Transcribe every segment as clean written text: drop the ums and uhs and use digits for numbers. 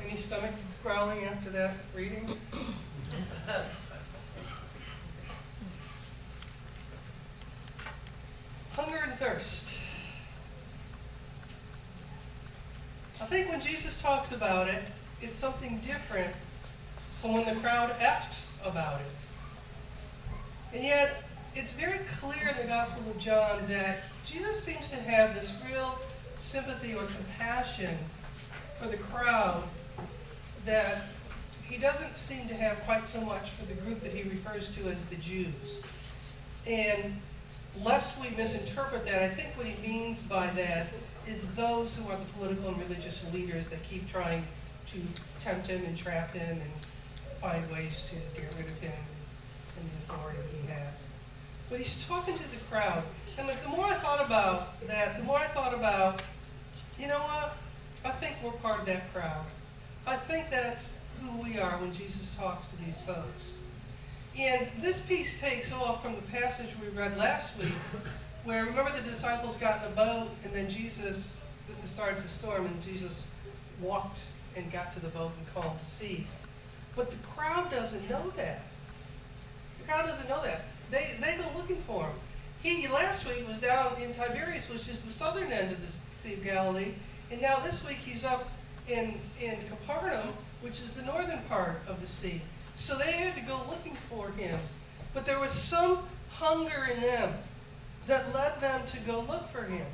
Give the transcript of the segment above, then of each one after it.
Any stomach growling after that reading? Hunger and thirst. I think when Jesus talks about it, it's something different from when the crowd asks about it. And yet, it's very clear in the Gospel of John that Jesus seems to have this real sympathy or compassion for the crowd that he doesn't seem to have quite so much for the group that he refers to as the Jews. And lest we misinterpret that, I think what he means by that is those who are the political and religious leaders that keep trying to tempt him and trap him and find ways to get rid of him and the authority he has. But he's talking to the crowd. And the more I thought about that, the more I thought about, you know what? I think we're part of that crowd. I think that's who we are when Jesus talks to these folks. And this piece takes off from the passage we read last week, where remember the disciples got in the boat and then Jesus, it started to storm and Jesus walked and got to the boat and calmed the seas. But the crowd doesn't know that. The crowd doesn't know that. They go looking for him. He last week was down in Tiberias, which is the southern end of the Sea of Galilee, and now this week he's up in Capernaum, which is the northern part of the sea. So they had to go looking for him. But there was some hunger in them that led them to go look for him.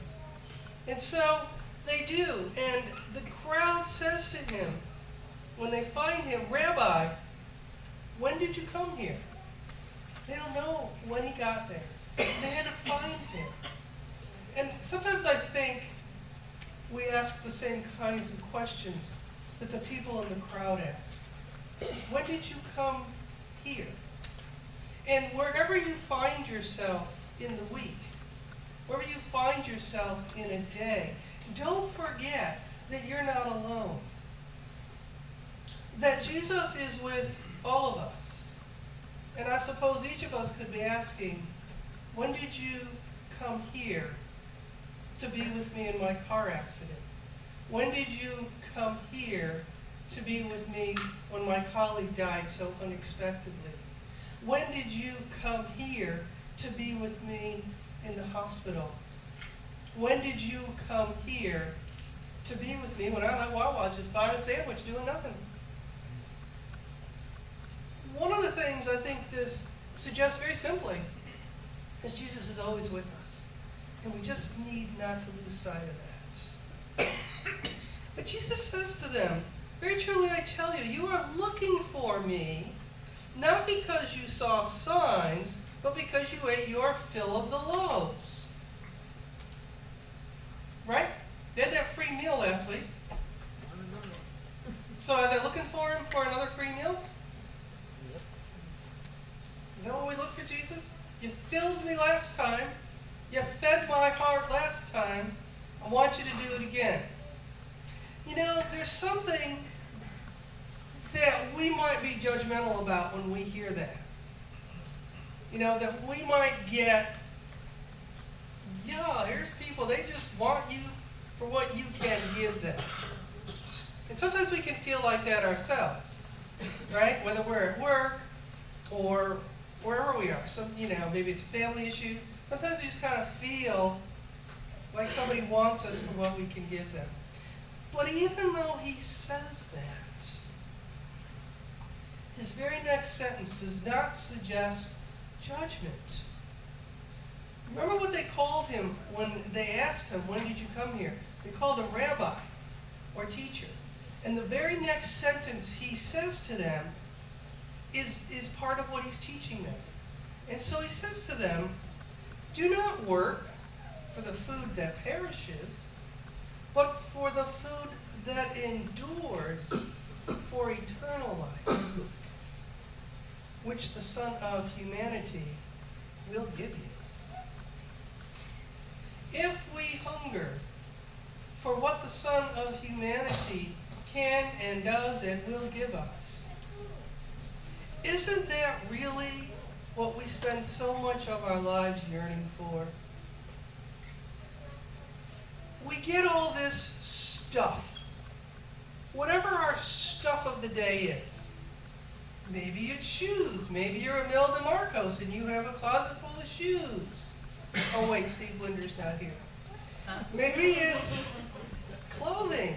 And so they do. And the crowd says to him, when they find him, Rabbi, when did you come here? They don't know when he got there. They had to find him. And sometimes I think we ask the same kinds of questions that the people in the crowd ask. When did you come here? And wherever you find yourself in the week, wherever you find yourself in a day, don't forget that you're not alone. That Jesus is with all of us. And I suppose each of us could be asking, when did you come here to be with me in my car accident? When did you come here to be with me when my colleague died so unexpectedly? When did you come here to be with me in the hospital? When did you come here to be with me when I'm at Wawa's just buying a sandwich doing nothing? One of the things I think this suggests very simply is Jesus is always with us. And we just need not to lose sight of that. But Jesus says to them, very truly I tell you, you are looking for me, not because you saw signs, but because you ate your fill of the loaves. Right? They had that free meal last week. So are they looking for him for another free meal? Is that what we look for Jesus? You filled me last time. You fed my heart last time. I want you to do it again. You know, there's something that we might be judgmental about when we hear that. You know, that we might get, yeah, here's people, they just want you for what you can give them. And sometimes we can feel like that ourselves, right? Whether we're at work or wherever we are. Some, you know, maybe it's a family issue. Sometimes we just kind of feel like somebody wants us for what we can give them. But even though he says that, his very next sentence does not suggest judgment. Remember what they called him when they asked him, when did you come here? They called him rabbi or teacher. And the very next sentence he says to them is part of what he's teaching them. And so he says to them, do not work for the food that perishes, but for the food that endures for eternal life, which the Son of Humanity will give you. If we hunger for what the Son of Humanity can and does and will give us, isn't that really what we spend so much of our lives yearning for? We get all this stuff. Whatever our stuff of the day is. Maybe it's shoes. Maybe you're Imelda Marcos and you have a closet full of shoes. Oh wait, Steve Blinder's not here. Maybe it's clothing.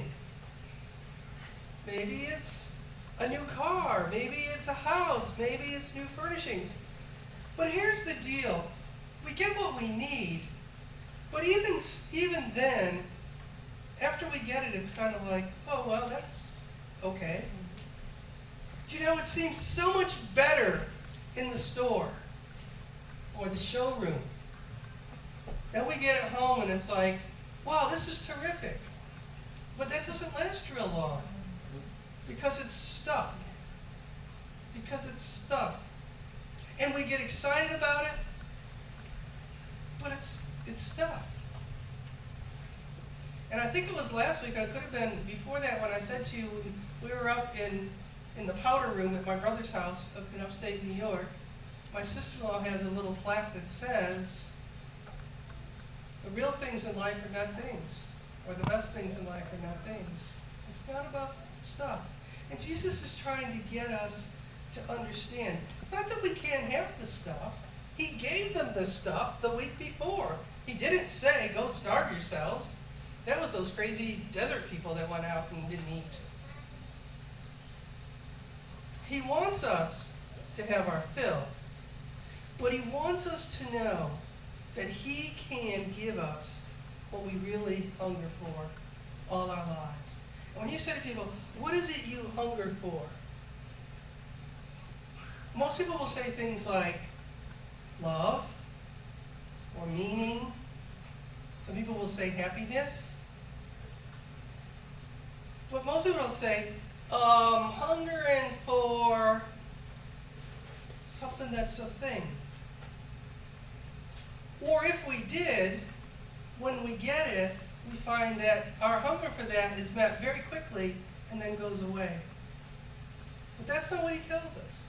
Maybe it's a new car. Maybe it's a house. Maybe it's new furnishings. But here's the deal. We get what we need. But even then, after we get it, it's kind of like, oh, well, that's okay. Do you know, it seems so much better in the store or the showroom. Then we get it home and it's like, wow, this is terrific. But that doesn't last real long because it's stuff. Because it's stuff. And we get excited about it, but it's stuff. And I think it was last week, or it could have been before that, when I said to you, we were up in the powder room at my brother's house up in upstate New York. My sister-in-law has a little plaque that says, the real things in life are not things, or the best things in life are not things. It's not about stuff. And Jesus is trying to get us to understand, not that we can't have the stuff. He gave them the stuff the week before. He didn't say, go starve yourselves. That was those crazy desert people that went out and didn't eat. He wants us to have our fill. But he wants us to know that he can give us what we really hunger for all our lives. And when you say to people, what is it you hunger for? Most people will say things like love or meaning. Some people will say happiness. But most people will say, hungering for something that's a thing. Or if we did, when we get it, we find that our hunger for that is met very quickly and then goes away. But that's not what he tells us.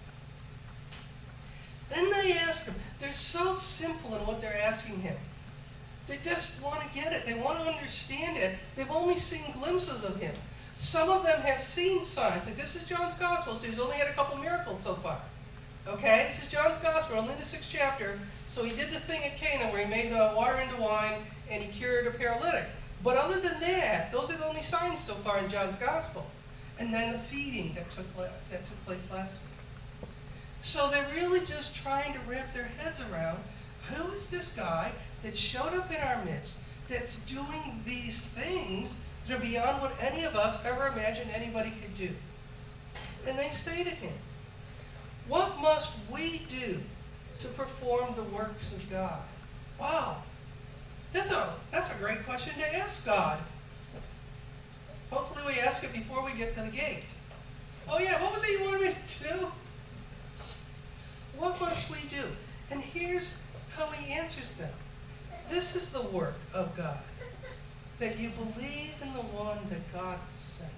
Then they ask him. They're so simple in what they're asking him. They just want to get it. They want to understand it. They've only seen glimpses of him. Some of them have seen signs. Like, this is John's Gospel, so he's only had a couple miracles so far. Okay? This is John's Gospel, only in the 6th chapter. So he did the thing at Cana where he made the water into wine and he cured a paralytic. But other than that, those are the only signs so far in John's Gospel. And then the feeding that took place last week. So they're really just trying to wrap their heads around, who is this guy that showed up in our midst that's doing these things that are beyond what any of us ever imagined anybody could do? And they say to him, what must we do to perform the works of God? Wow, that's a great question to ask God. Hopefully we ask it before we get to the gate. Oh yeah, what was it you wanted me to do? What must we do? And here's how he answers them. This is the work of God, that you believe in the one that God sent.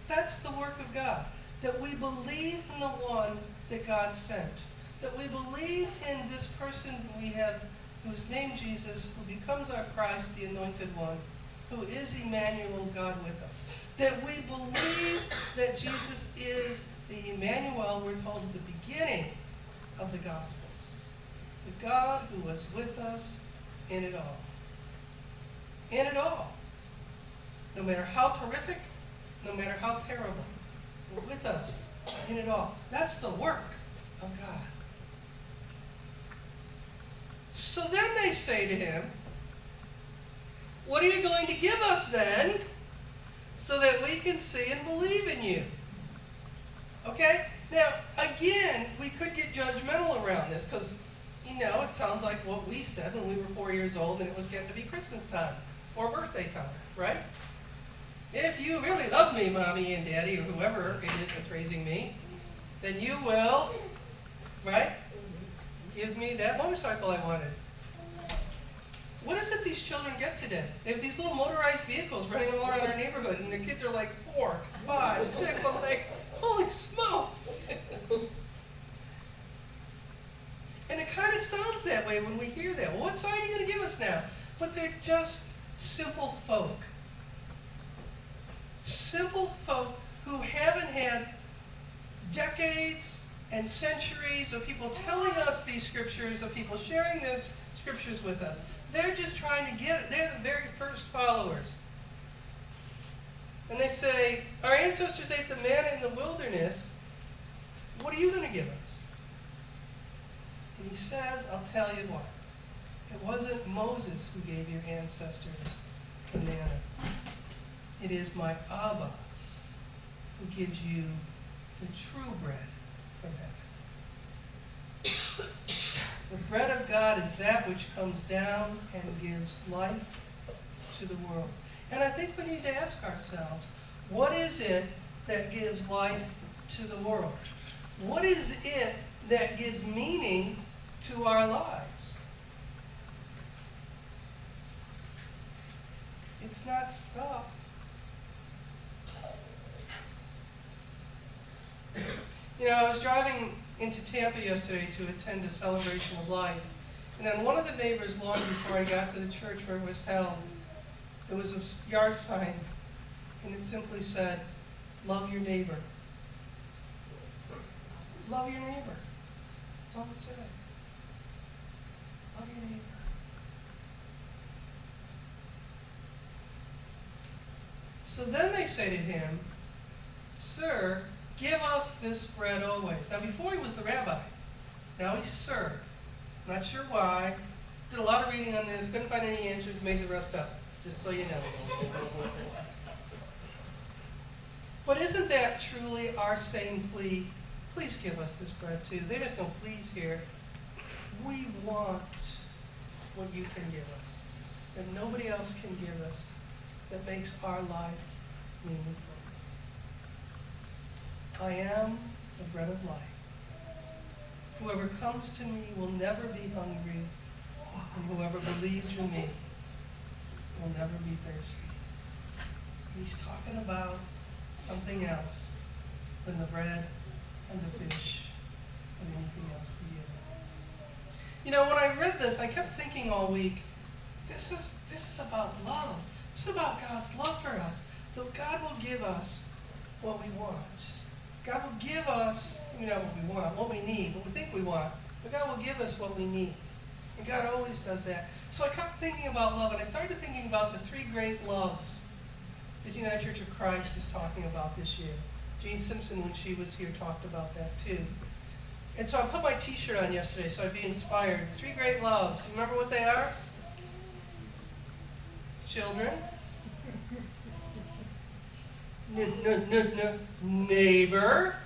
That's the work of God, that we believe in the one that God sent, that we believe in this person we have, who's named Jesus, who becomes our Christ, the Anointed One, who is Emmanuel, God with us, that we believe that Jesus is the Emmanuel we're told at the beginning of the Gospels. The God who was with us in it all. In it all. No matter how terrific, no matter how terrible, we're with us in it all. That's the work of God. So then they say to him, what are you going to give us then, so that we can see and believe in you? Okay? Now, again, we could get judgmental around this, because, you know, it sounds like what we said when we were 4 years old and it was getting to be Christmas time, or birthday time, right? If you really love me, Mommy and Daddy, or whoever it is that's raising me, then you will, right, give me that motorcycle I wanted. What is it these children get today? They have these little motorized vehicles running all around our neighborhood, and the kids are like 4, 5, 6. I'm like, holy smokes! And it kind of sounds that way when we hear that. Well, what sign are you going to give us now? But they're just simple folk. Simple folk and centuries of people telling us these scriptures, of people sharing those scriptures with us. They're just trying to get it. They're the very first followers. And they say, our ancestors ate the manna in the wilderness. What are you going to give us? And he says, I'll tell you what. It wasn't Moses who gave your ancestors the manna. It is my Abba who gives you the true bread from heaven. The bread of God is that which comes down and gives life to the world. And I think we need to ask ourselves, what is it that gives life to the world? What is it that gives meaning to our lives? It's not stuff. You know, I was driving into Tampa yesterday to attend a celebration of life. And on one of the neighbors' lawn before I got to the church where it was held, there was a yard sign, and it simply said, love your neighbor. Love your neighbor. That's all it said. Love your neighbor. So then they say to him, Sir, give us this bread always. Now before he was the rabbi. Now he's Sir. Not sure why. Did a lot of reading on this, couldn't find any answers, made the rest up. Just so you know. But isn't that truly our same plea? Please give us this bread too. There's no please here. We want what you can give us, that nobody else can give us, that makes our life meaningful. I am the bread of life. Whoever comes to me will never be hungry, and whoever believes in me will never be thirsty. He's talking about something else than the bread and the fish and anything else we give. You know, when I read this, I kept thinking all week, this is about love. This is about God's love for us. That God will give us what we want. God will give us, not what we want, what we need, what we think we want. But God will give us what we need. And God always does that. So I kept thinking about love, and I started thinking about the three great loves that United Church of Christ is talking about this year. Jane Simpson, when she was here, talked about that too. And so I put my t-shirt on yesterday so I'd be inspired. The three great loves. Do you remember what they are? Children. Neighbor.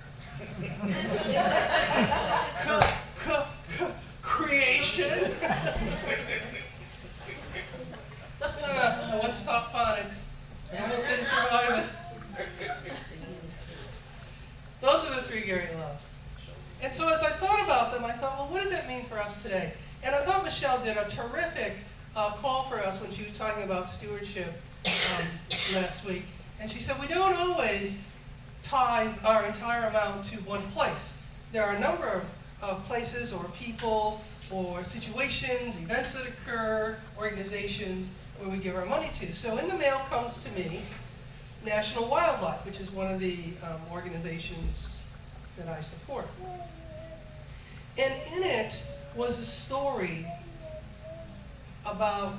Creation. I once taught phonics. I almost didn't survive it. Those are the three great loves. And so as I thought about them, I thought, well, what does that mean for us today? And I thought Michelle did a terrific call for us when she was talking about stewardship last week. And she said, we don't always tithe our entire amount to one place. There are a number of places or people or situations, events that occur, organizations where we give our money to. So in the mail comes to me National Wildlife, which is one of the organizations that I support. And in it was a story about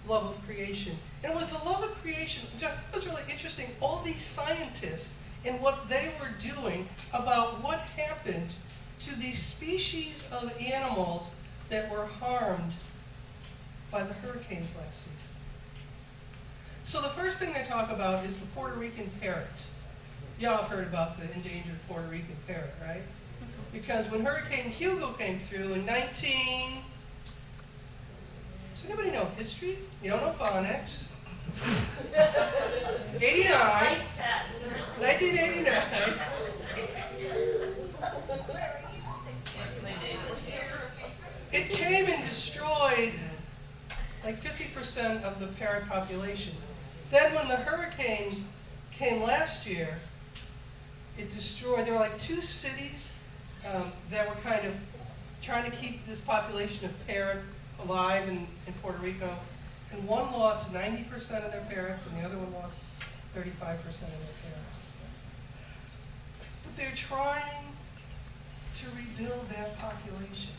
love of creation. And it was the love of creation, which I thought was really interesting, all these scientists and what they were doing about what happened to these species of animals that were harmed by the hurricanes last season. So the first thing they talk about is the Puerto Rican parrot. Y'all have heard about the endangered Puerto Rican parrot, right? Because when Hurricane Hugo came through in does anybody know history? You don't know phonics. 1989. It came and destroyed like 50% of the parrot population. Then when the hurricanes came last year, it destroyed, there were like 2 cities that were kind of trying to keep this population of parrot alive in Puerto Rico. And one lost 90% of their parrots, and the other one lost 35% of their parrots. But they're trying to rebuild that population.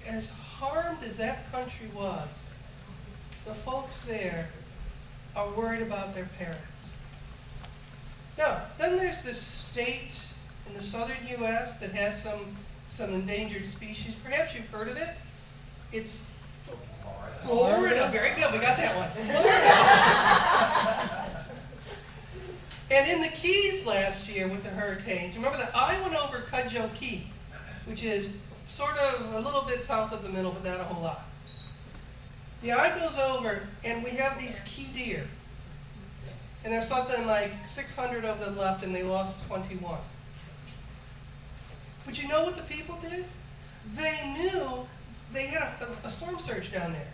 As harmed as that country was, the folks there are worried about their parents. Now, then there's this state in the southern U.S. that has some endangered species. Perhaps you've heard of it. It's Florida. Very good, we got that one. Florida. And in the Keys last year with the hurricanes, remember that I went over Cudjoe Key, which is sort of a little bit south of the middle, but not a whole lot. The eye goes over, and we have these key deer. And there's something like 600 of them left, and they lost 21. But you know what the people did? They knew they had a storm surge down there.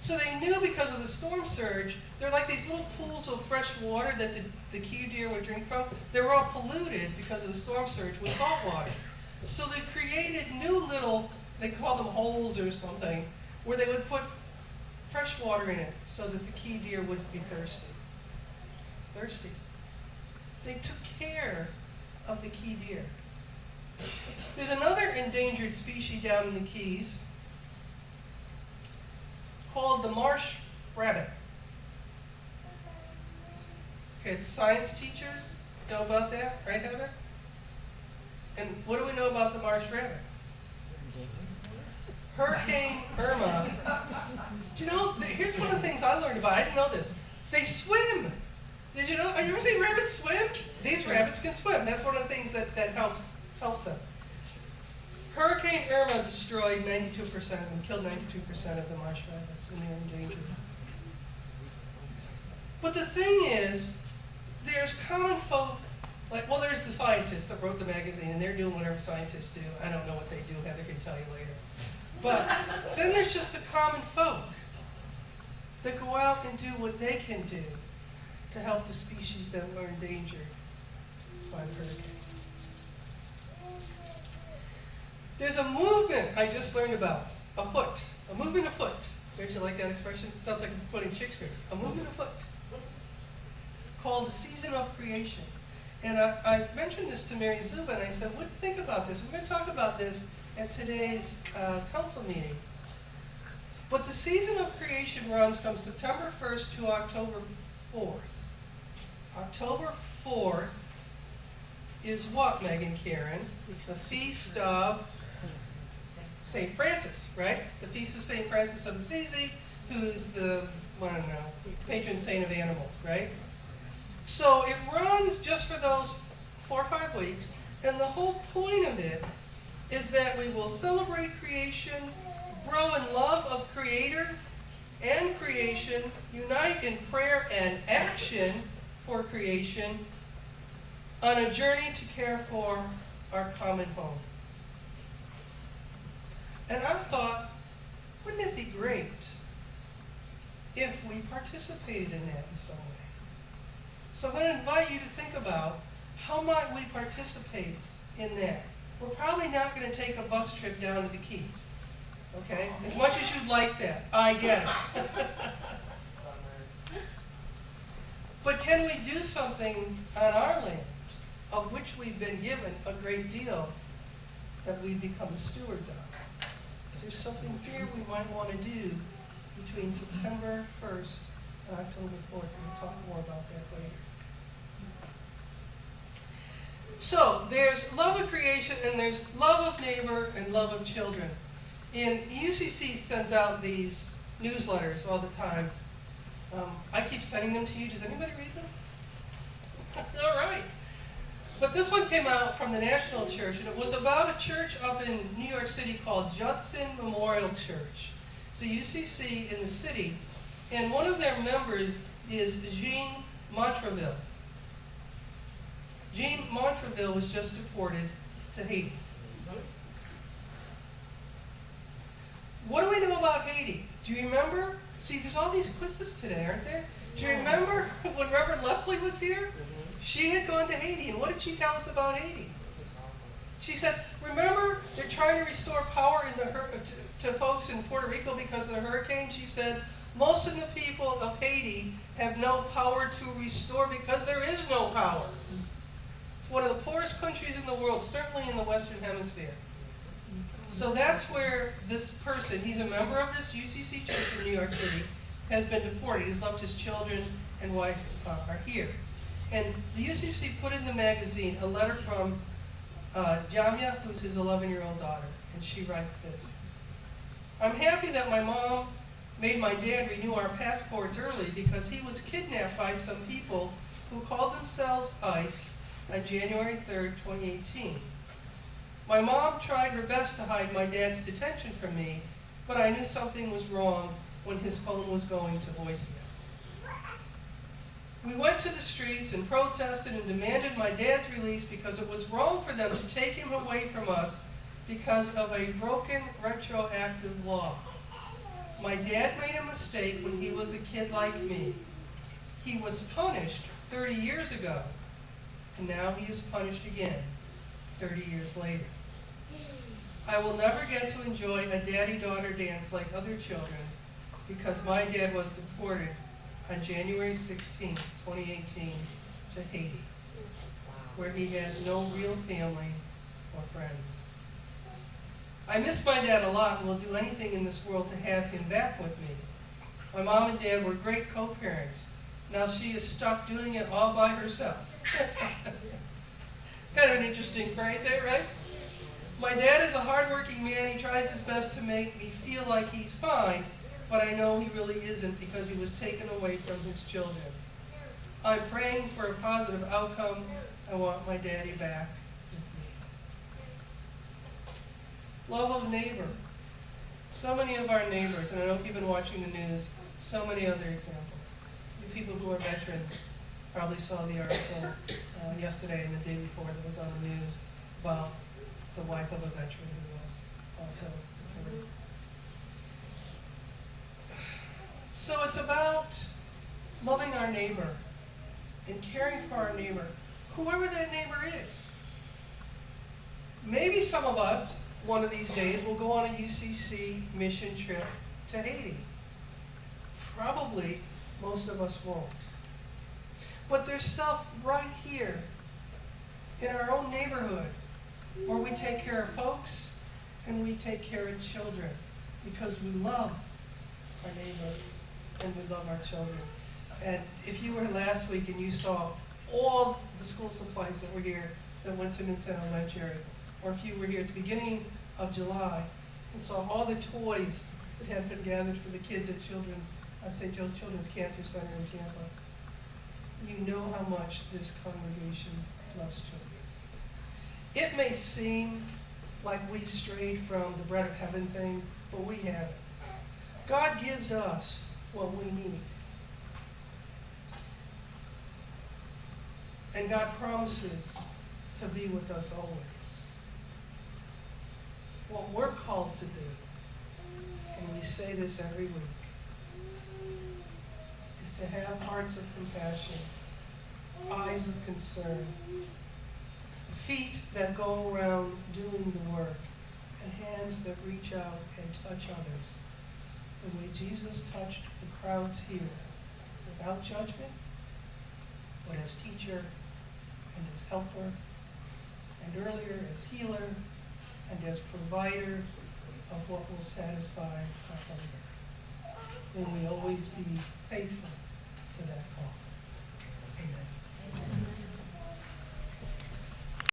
So they knew because of the storm surge, they're like these little pools of fresh water that the key deer would drink from. They were all polluted because of the storm surge with salt water. So they created new little, they called them holes or something, where they would put fresh water in it so that the key deer wouldn't be thirsty. They took care of the key deer. There's another endangered species down in the Keys called the marsh rabbit. Okay, the science teachers know about that, right, Heather? And what do we know about the marsh rabbit? Hurricane Irma. Do you know, here's one of the things I learned about. I didn't know this. They swim. Did you know? Have you ever seen rabbits swim? These rabbits can swim. That's one of the things that helps them. Hurricane Irma destroyed 92% and killed 92% of the marsh rabbits, and they're endangered. But the thing is, there's common folk, like, well, there's the scientists that wrote the magazine, and they're doing whatever scientists do. I don't know what they do. Heather can tell you later. But then there's just the common folk that go out and do what they can do to help the species that are endangered by the hurricane. There's a movement I just learned about, afoot, a movement afoot. Don't you like that expression? It sounds like a quoting Shakespeare. A movement afoot called the Season of Creation. And I mentioned this to Mary Zuba, and I said, what do you think about this? We're going to talk about this at today's council meeting. But the Season of Creation runs from September 1st to October 4th. October 4th is what, Megan Karen? The feast of St. Francis, right? The feast of St. Francis of Assisi, who's the, I don't know, patron saint of animals, right? So it runs just for those 4 or 5 weeks, and the whole point of it is that we will celebrate creation, grow in love of Creator and creation, unite in prayer and action for creation, on a journey to care for our common home. And I thought, wouldn't it be great if we participated in that in some way? So I'm going to invite you to think about, how might we participate in that? We're probably not going to take a bus trip down to the Keys, okay? As much as you'd like that, I get it. But can we do something on our land, of which we've been given a great deal, that we become the stewards of? There's something here we might want to do between September 1st and October 4th. We'll talk more about that later. So there's love of creation, and there's love of neighbor and love of children. And UCC sends out these newsletters all the time. I keep sending them to you. Does anybody read them? All right. But this one came out from the National Church, and it was about a church up in New York City called Judson Memorial Church. It's a UCC in the city, and one of their members is Jean Montreville. Jean Montreville was just deported to Haiti. What do we know about Haiti? Do you remember? See, there's all these quizzes today, aren't there? Do you remember when Reverend Leslie was here? She had gone to Haiti, and what did she tell us about Haiti? She said, remember, they're trying to restore power to folks in Puerto Rico because of the hurricane? She said, most of the people of Haiti have no power to restore because there is no power. one of the poorest countries in the world, certainly in the Western Hemisphere. So that's where this person, he's a member of this UCC church in New York City, has been deported. He's left his children and wife are here. And the UCC put in the magazine a letter from Jamia, who's his 11-year-old daughter, and she writes this. I'm happy that my mom made my dad renew our passports early because he was kidnapped by some people who called themselves ICE on January 3rd, 2018. My mom tried her best to hide my dad's detention from me, but I knew something was wrong when his phone was going to voicemail. We went to the streets and protested and demanded my dad's release because it was wrong for them to take him away from us because of a broken retroactive law. My dad made a mistake when he was a kid like me. He was punished 30 years ago, and now he is punished again 30 years later. I will never get to enjoy a daddy-daughter dance like other children because my dad was deported on January 16, 2018 to Haiti, where he has no real family or friends. I miss my dad a lot and will do anything in this world to have him back with me. My mom and dad were great co-parents. Now she is stuck doing it all by herself. Kind of an interesting phrase, eh, right? My dad is a hardworking man. He tries his best to make me feel like he's fine, but I know he really isn't because he was taken away from his children. I'm praying for a positive outcome. I want my daddy back with me. Love of neighbor. So many of our neighbors, and I know if you've been watching the news, so many other examples. You people who are veterans probably saw the article yesterday and the day before that was on the news about the wife of a veteran who was also deported. So it's about loving our neighbor and caring for our neighbor, whoever that neighbor is. Maybe some of us, one of these days, will go on a UCC mission trip to Haiti. Probably most of us won't. But there's stuff right here in our own neighborhood where we take care of folks and we take care of children because we love our neighbor and we love our children. And if you were last week and you saw all the school supplies that were here that went to Minton Elementary, or if you were here at the beginning of July and saw all the toys that had been gathered for the kids at St. Joe's Children's Cancer Center in Tampa, you know how much this congregation loves children. It may seem like we've strayed from the bread of heaven thing, but we haven't. God gives us what we need. And God promises to be with us always. What we're called to do, and we say this every week, is to have hearts of compassion, eyes of concern, feet that go around doing the work, and hands that reach out and touch others the way Jesus touched the crowds here, without judgment, but as teacher and as helper, and earlier as healer and as provider of what will satisfy our hunger. May we always be faithful to that call. Amen.